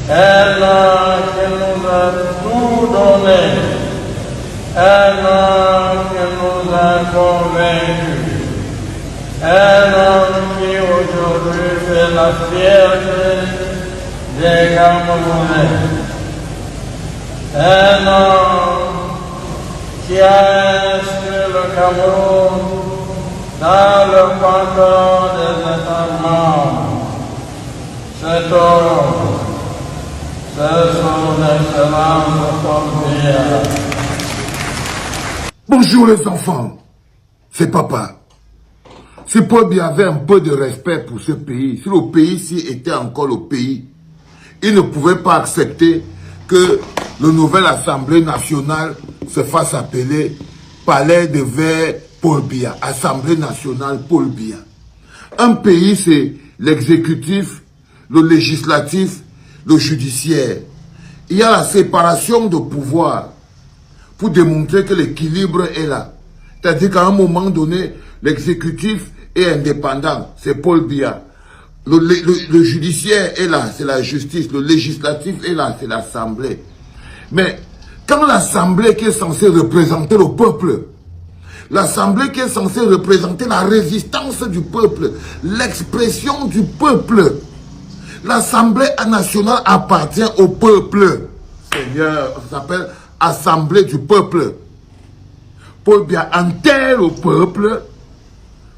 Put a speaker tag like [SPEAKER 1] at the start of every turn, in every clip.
[SPEAKER 1] Un homme qui nous a tout donné, un homme qui nous a convaincus, un homme qui aujourd'hui fait la fierté des Camerounais, un homme qui a inscrit le Cameroun dans le panthéon des États membres. Cet homme, c'est son excellence Paul Biya.
[SPEAKER 2] Bonjour les enfants, c'est papa. Si Paul Biya avait un peu de respect pour ce pays, si le pays-ci était encore le pays, il ne pouvait pas accepter que la nouvelle Assemblée nationale se fasse appeler Palais de Verre Paul Biya, Assemblée nationale Paul Biya. Un pays, c'est l'exécutif, le législatif, le judiciaire. Il y a la séparation de pouvoir pour démontrer que l'équilibre est là. C'est-à-dire qu'à un moment donné, l'exécutif est indépendant, c'est Paul Biya. Le judiciaire est là, c'est la justice. Le législatif est là, c'est l'Assemblée. Mais quand l'Assemblée qui est censée représenter le peuple, l'Assemblée qui est censée représenter la résistance du peuple, l'expression du peuple, l'Assemblée nationale appartient au peuple. Seigneur, ça s'appelle Assemblée du peuple. Paul Biya enterre le peuple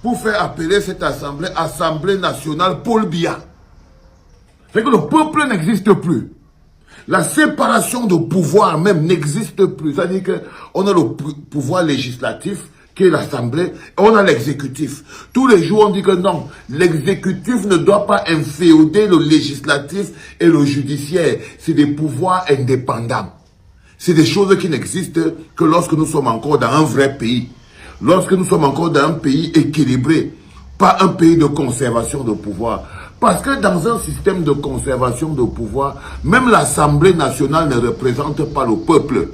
[SPEAKER 2] pour faire appeler cette assemblée, Assemblée nationale Paul Biya. C'est que le peuple n'existe plus. La séparation de pouvoir même n'existe plus. C'est-à-dire qu'on a le pouvoir législatif, qui est l'Assemblée, et on a l'exécutif. Tous les jours, on dit que non, l'exécutif ne doit pas inféoder le législatif et le judiciaire. C'est des pouvoirs indépendants. C'est des choses qui n'existent que lorsque nous sommes encore dans un vrai pays. Lorsque nous sommes encore dans un pays équilibré, pas un pays de conservation de pouvoir. Parce que dans un système de conservation de pouvoir, même l'Assemblée nationale ne représente pas le peuple.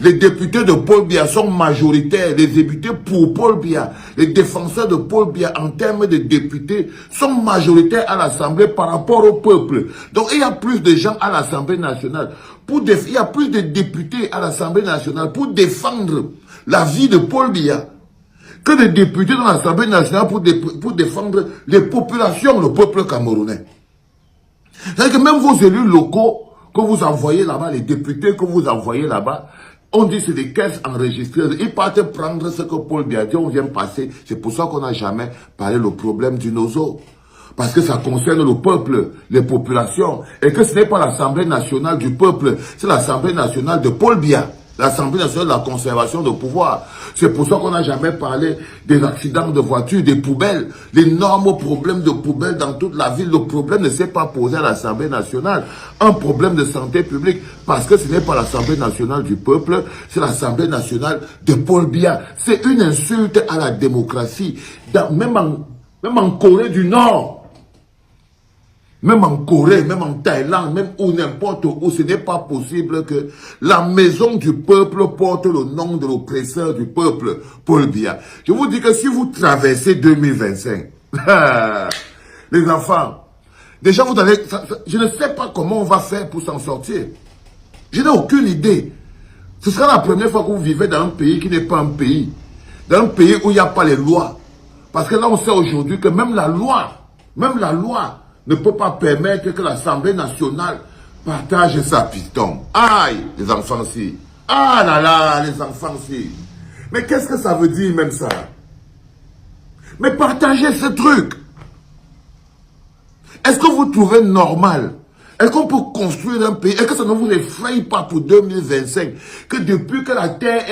[SPEAKER 2] Les députés de Paul Biya sont majoritaires, les députés pour Paul Biya, les défenseurs de Paul Biya en termes de députés sont majoritaires à l'Assemblée par rapport au peuple. Donc il y a plus de gens à l'Assemblée nationale, il y a plus de députés à l'Assemblée nationale pour défendre la vie de Paul Biya que des députés dans l'Assemblée nationale pour défendre les populations, le peuple camerounais. C'est-à-dire que même vos élus locaux que vous envoyez là-bas, les députés que vous envoyez là-bas, on dit que c'est des caisses enregistrées. Ils partent prendre ce que Paul Biya dit, on vient passer. C'est pour ça qu'on n'a jamais parlé le problème du nozo. Parce que ça concerne le peuple, les populations. Et que ce n'est pas l'Assemblée nationale du peuple, c'est l'Assemblée nationale de Paul Biya. L'Assemblée nationale de la conservation de pouvoir. C'est pour ça qu'on n'a jamais parlé des accidents de voitures, des poubelles, l'énorme problème de poubelles dans toute la ville. Le problème ne s'est pas posé à l'Assemblée nationale. Un problème de santé publique, parce que ce n'est pas l'Assemblée nationale du peuple, c'est l'Assemblée nationale de Paul Biya. C'est une insulte à la démocratie. Même en Corée du Nord, même en Corée, même en Thaïlande, même où n'importe où, ce n'est pas possible que la maison du peuple porte le nom de l'oppresseur du peuple, Paul Biya. Je vous dis que si vous traversez 2025, les enfants, déjà vous allez, je ne sais pas comment on va faire pour s'en sortir. Je n'ai aucune idée. Ce sera la première fois que vous vivez dans un pays qui n'est pas un pays. Dans un pays où il n'y a pas les lois. Parce que là, on sait aujourd'hui que même la loi ne peut pas permettre que l'Assemblée nationale partage sa piston. Aïe, les enfants-ci. Ah là là, les enfants-ci. Mais qu'est-ce que ça veut dire même ça? Mais partagez ce truc. Est-ce que vous trouvez normal? Est-ce qu'on peut construire un pays? Est-ce que ça ne vous effraie pas pour 2025? Que depuis que la terre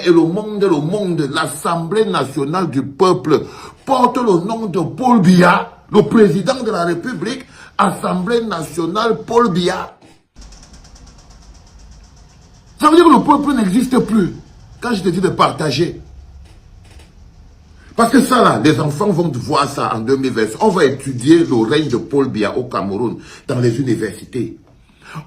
[SPEAKER 2] et le monde, l'Assemblée nationale du peuple porte le nom de Paul Biya, le président de la République, Assemblée nationale Paul Biya. Ça veut dire que le peuple n'existe plus. Quand je te dis de partager. Parce que ça là, les enfants vont voir ça en 2020. On va étudier le règne de Paul Biya au Cameroun dans les universités.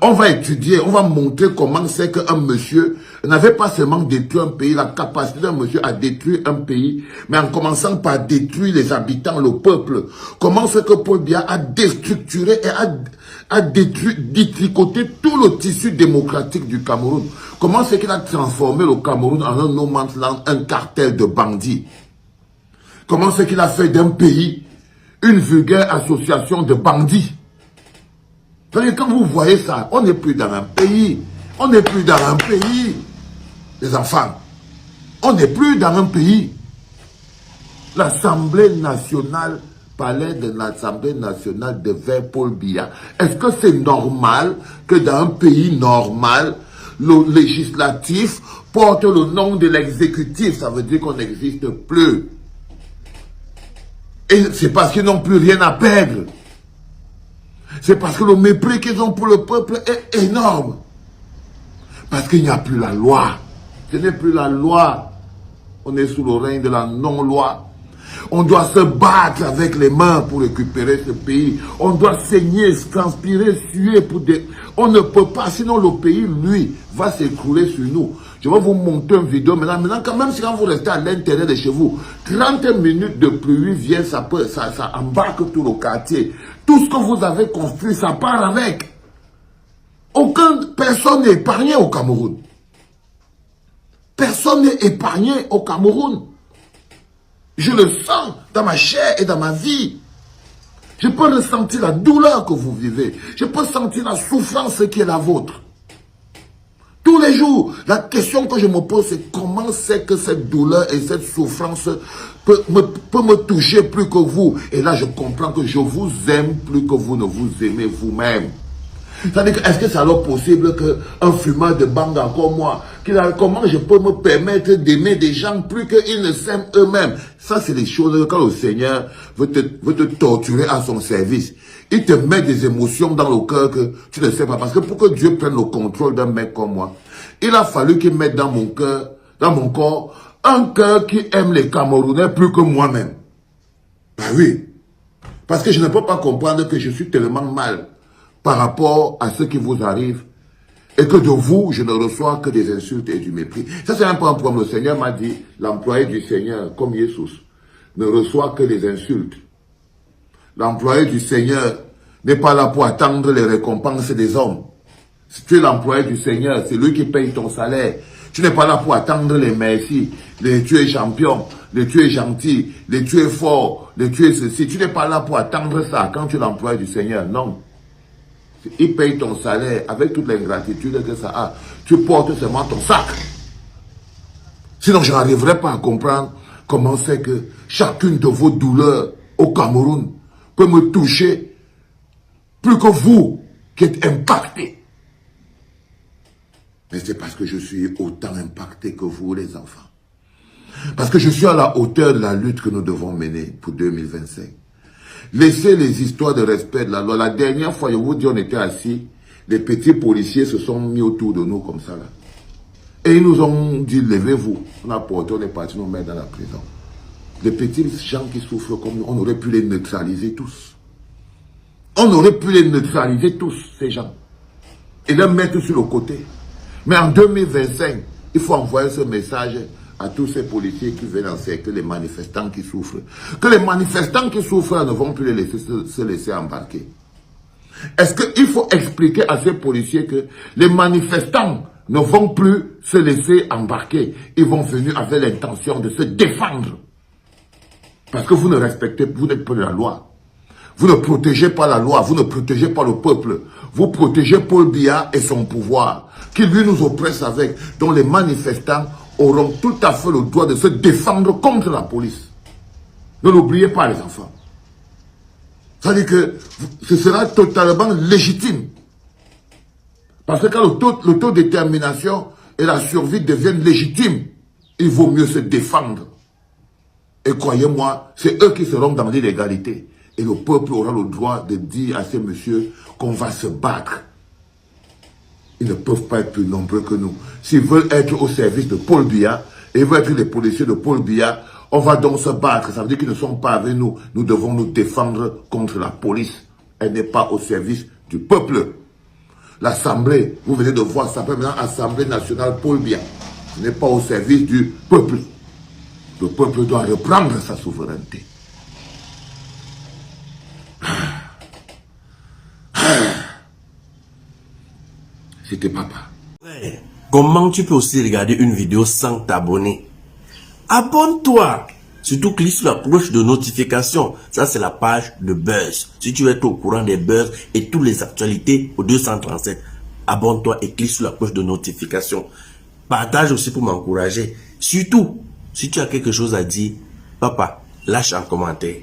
[SPEAKER 2] On va étudier, on va montrer comment c'est qu'un monsieur n'avait pas seulement détruit un pays, la capacité d'un monsieur à détruire un pays, mais en commençant par détruire les habitants, le peuple. Comment c'est que Paul Biya a déstructuré et a détricoté tout le tissu démocratique du Cameroun. Comment c'est qu'il a transformé le Cameroun en un no man's land, un cartel de bandits? Comment c'est qu'il a fait d'un pays une vulgaire association de bandits? Quand vous voyez ça, on n'est plus dans un pays. On n'est plus dans un pays, les enfants. On n'est plus dans un pays. L'Assemblée nationale parlait de l'Assemblée nationale devant Paul Biya. Est-ce que c'est normal que dans un pays normal, le législatif porte le nom de l'exécutif? Ça veut dire qu'on n'existe plus. Et c'est parce qu'ils n'ont plus rien à perdre. C'est parce que le mépris qu'ils ont pour le peuple est énorme. Parce qu'il n'y a plus la loi. Ce n'est plus la loi. On est sous le règne de la non-loi. On doit se battre avec les mains pour récupérer ce pays. On doit saigner, transpirer, suer pour des... On ne peut pas, sinon le pays, lui, va s'écrouler sur nous. Je vais vous montrer une vidéo maintenant. Quand même, si quand vous restez à l'intérieur de chez vous, 30 minutes de pluie vient, ça embarque tout le quartier. Tout ce que vous avez construit, ça part avec. Personne n'est épargné au Cameroun. Personne n'est épargné au Cameroun. Je le sens dans ma chair et dans ma vie. Je peux ressentir la douleur que vous vivez. Je peux sentir la souffrance qui est la vôtre. Tous les jours, la question que je me pose, c'est comment c'est que cette douleur et cette souffrance peut me toucher plus que vous. Et là, je comprends que je vous aime plus que vous ne vous aimez vous-même. C'est-à-dire, est-ce que c'est alors possible qu'un fumeur de banga comme moi, comment je peux me permettre d'aimer des gens plus qu'ils ne s'aiment eux-mêmes? Ça, c'est des choses quand le Seigneur veut te torturer à son service. Il te met des émotions dans le cœur que tu ne sais pas. Parce que pour que Dieu prenne le contrôle d'un mec comme moi, il a fallu qu'il mette dans mon cœur, dans mon corps, un cœur qui aime les Camerounais plus que moi-même. Ben oui. Parce que je ne peux pas comprendre que je suis tellement mal par rapport à ce qui vous arrive, et que de vous, je ne reçois que des insultes et du mépris. Ça, c'est un peu un problème. Le Seigneur m'a dit, l'employé du Seigneur, comme Jésus, ne reçoit que des insultes. L'employé du Seigneur n'est pas là pour attendre les récompenses des hommes. Si tu es l'employé du Seigneur, c'est lui qui paye ton salaire. Tu n'es pas là pour attendre les merci, les tu es champion, les tu es gentil, les tu es fort, les tu es ceci. Tu n'es pas là pour attendre ça quand tu es l'employé du Seigneur, non. Il paye ton salaire avec toute l'ingratitude que ça a. Tu portes seulement ton sac. Sinon, je n'arriverai pas à comprendre comment c'est que chacune de vos douleurs au Cameroun peut me toucher plus que vous qui êtes impacté. Mais c'est parce que je suis autant impacté que vous, les enfants. Parce que je suis à la hauteur de la lutte que nous devons mener pour 2025. Laissez les histoires de respect de la loi. La dernière fois, je vous dis, on était assis, les petits policiers se sont mis autour de nous comme ça là. Et ils nous ont dit, levez-vous. On a porté, on est parti nous mettre dans la prison. Les petits gens qui souffrent comme nous, on aurait pu les neutraliser tous. On aurait pu les neutraliser tous, ces gens. Et les mettre sur le côté. Mais en 2025, il faut envoyer ce message à tous ces policiers qui viennent encercler les manifestants qui souffrent. Que les manifestants qui souffrent ne vont plus les laisser se laisser embarquer. Est-ce qu'il faut expliquer à ces policiers que les manifestants ne vont plus se laisser embarquer? Ils vont venir avec l'intention de se défendre. Parce que vous ne respectez, vous n'êtes pas de la loi. Vous ne protégez pas la loi, vous ne protégez pas le peuple. Vous protégez Paul Biya et son pouvoir, qui lui nous oppresse avec, dont les manifestants auront tout à fait le droit de se défendre contre la police. Ne l'oubliez pas, les enfants. C'est-à-dire que ce sera totalement légitime. Parce que quand le taux de détermination et la survie deviennent légitimes, il vaut mieux se défendre. Et croyez-moi, c'est eux qui seront dans l'illégalité. Et le peuple aura le droit de dire à ces messieurs qu'on va se battre. Ils ne peuvent pas être plus nombreux que nous. S'ils veulent être au service de Paul Biya, et ils veulent être les policiers de Paul Biya, on va donc se battre. Ça veut dire qu'ils ne sont pas avec nous. Nous devons nous défendre contre la police. Elle n'est pas au service du peuple. L'Assemblée, vous venez de voir, ça s'appelle maintenant Assemblée nationale Paul Biya. Ce n'est pas au service du peuple. Le peuple doit reprendre sa souveraineté. c'était papa.
[SPEAKER 3] Ouais. Comment tu peux aussi regarder une vidéo sans t'abonner? Abonne-toi. Surtout clique sur la cloche de notification. Ça, c'est la page de Buzz. Si tu veux être au courant des buzz et toutes les actualités au 237, abonne-toi et clique sur la cloche de notification. Partage aussi pour m'encourager. Surtout, si tu as quelque chose à dire, papa, lâche un commentaire.